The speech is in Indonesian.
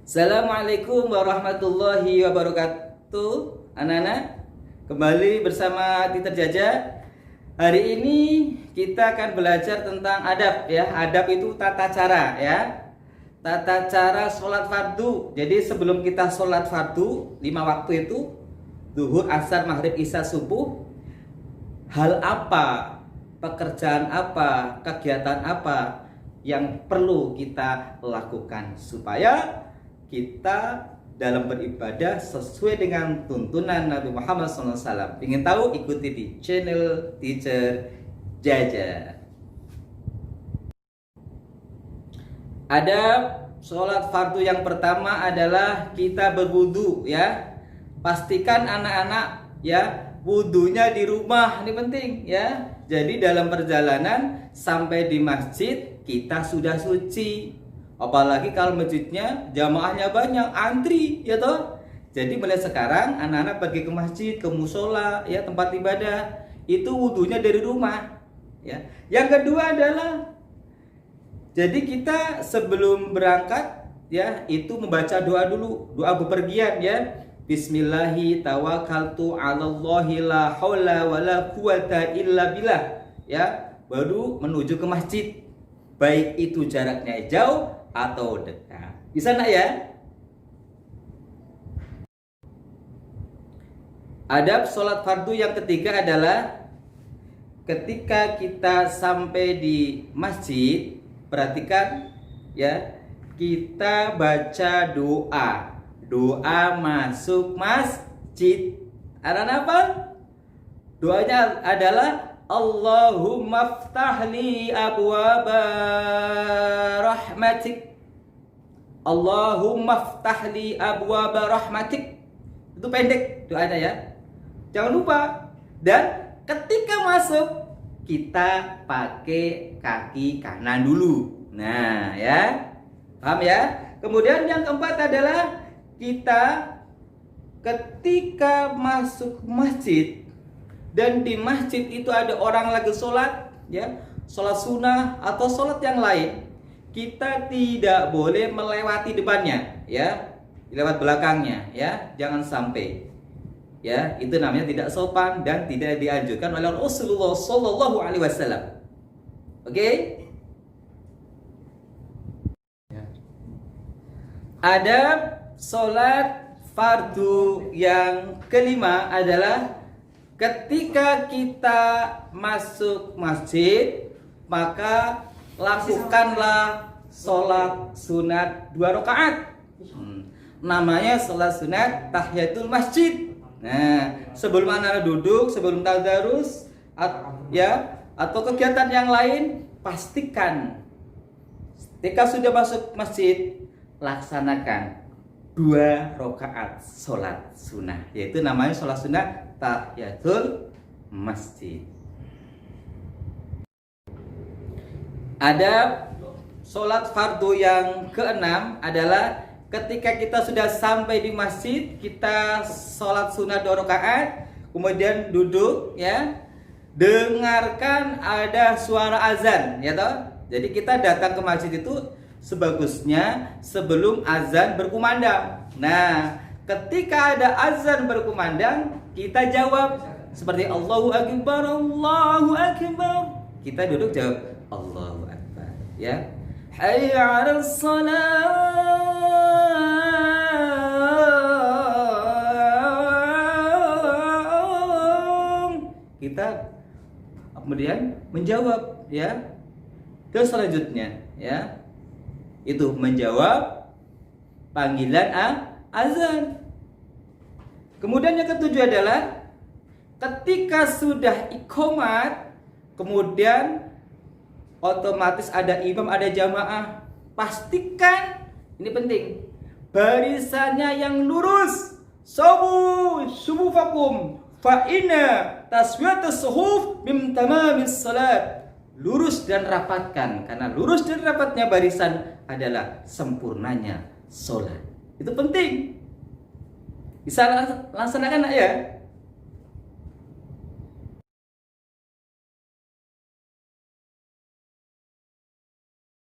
Assalamualaikum warahmatullahi wabarakatuh. Anak-anak, kembali bersama Titer Jaja. Hari ini kita akan belajar tentang adab ya. Adab itu tata cara ya. Tata cara sholat fardu. Jadi sebelum kita sholat fardu 5 waktu itu, zuhur, asar, maghrib, isya, subuh, hal apa, pekerjaan apa, kegiatan apa yang perlu kita lakukan supaya kita dalam beribadah sesuai dengan tuntunan Nabi Muhammad SAW. Ingin tahu? Ikuti di channel Teacher Jaja. Ada sholat fardu yang pertama adalah kita berwudu ya. Pastikan anak-anak ya wudunya di rumah, ini penting ya. Jadi dalam perjalanan sampai di masjid kita sudah suci. Apalagi kalau masjidnya jamaahnya banyak, antri ya toh. Jadi mulai sekarang anak-anak pergi ke masjid, ke musola ya, tempat ibadah, itu wudunya dari rumah ya. Yang kedua adalah jadi kita sebelum berangkat ya itu membaca doa dulu, doa bepergian ya. Bismillahi tawakkaltu 'alallahi la haula wala quwata illa billah ya, baru menuju ke masjid. Baik itu jaraknya jauh atau dekat. Bisa nak ya? Adab sholat fardu yang ketiga adalah ketika kita sampai di masjid, perhatikan ya, kita baca doa. Doa masuk masjid. Ada apa? Doanya adalah Allahumma ftahli abwaba rahmatik. Allahumma ftahli abwaba rahmatik. Itu pendek doanya ya. Jangan lupa. Dan ketika masuk kita pakai kaki kanan dulu. Nah ya, paham ya. Kemudian yang keempat adalah kita ketika masuk masjid dan di masjid itu ada orang lagi sholat ya, sholat sunnah atau sholat yang lain, kita tidak boleh melewati depannya ya, lewat belakangnya ya, jangan sampai ya, itu namanya tidak sopan dan tidak dianjurkan oleh Rasulullah Sallallahu Alaihi Wasallam. Oke? Ada sholat fardu yang kelima adalah ketika kita masuk masjid, maka lakukanlah sholat sunat 2 rakaat. Namanya sholat sunat tahiyatul masjid. Nah, sebelum anak duduk, sebelum tadarus ya, atau kegiatan yang lain, pastikan ketika sudah masuk masjid laksanakan 2 rakaat sholat sunnah, yaitu namanya sholat sunnah tahiyatul masjid. Ada sholat fardu yang keenam adalah ketika kita sudah sampai di masjid, kita sholat sunnah 2 rakaat, kemudian duduk ya, dengarkan ada suara azan ya toh. Jadi kita datang ke masjid itu sebagusnya sebelum azan berkumandang. Nah, ketika ada azan berkumandang, kita jawab seperti Allahu Akbar, Allahu Akbar. Kita duduk jawab Allahu Akbar ya. Hayya 'alas shalah. Kita kemudian menjawab ya. Terus selanjutnya ya, itu menjawab panggilan azan. Kemudian yang ketujuh adalah ketika sudah iqomat, kemudian otomatis ada imam, ada jamaah, pastikan ini penting, barisannya yang lurus. Subufakum fa inna taswiyatus suhuf min tamamis salat. Lurus dan rapatkan, karena lurus dan rapatnya barisan adalah sempurnanya sholat. Itu penting. Bisa laksanakan ya.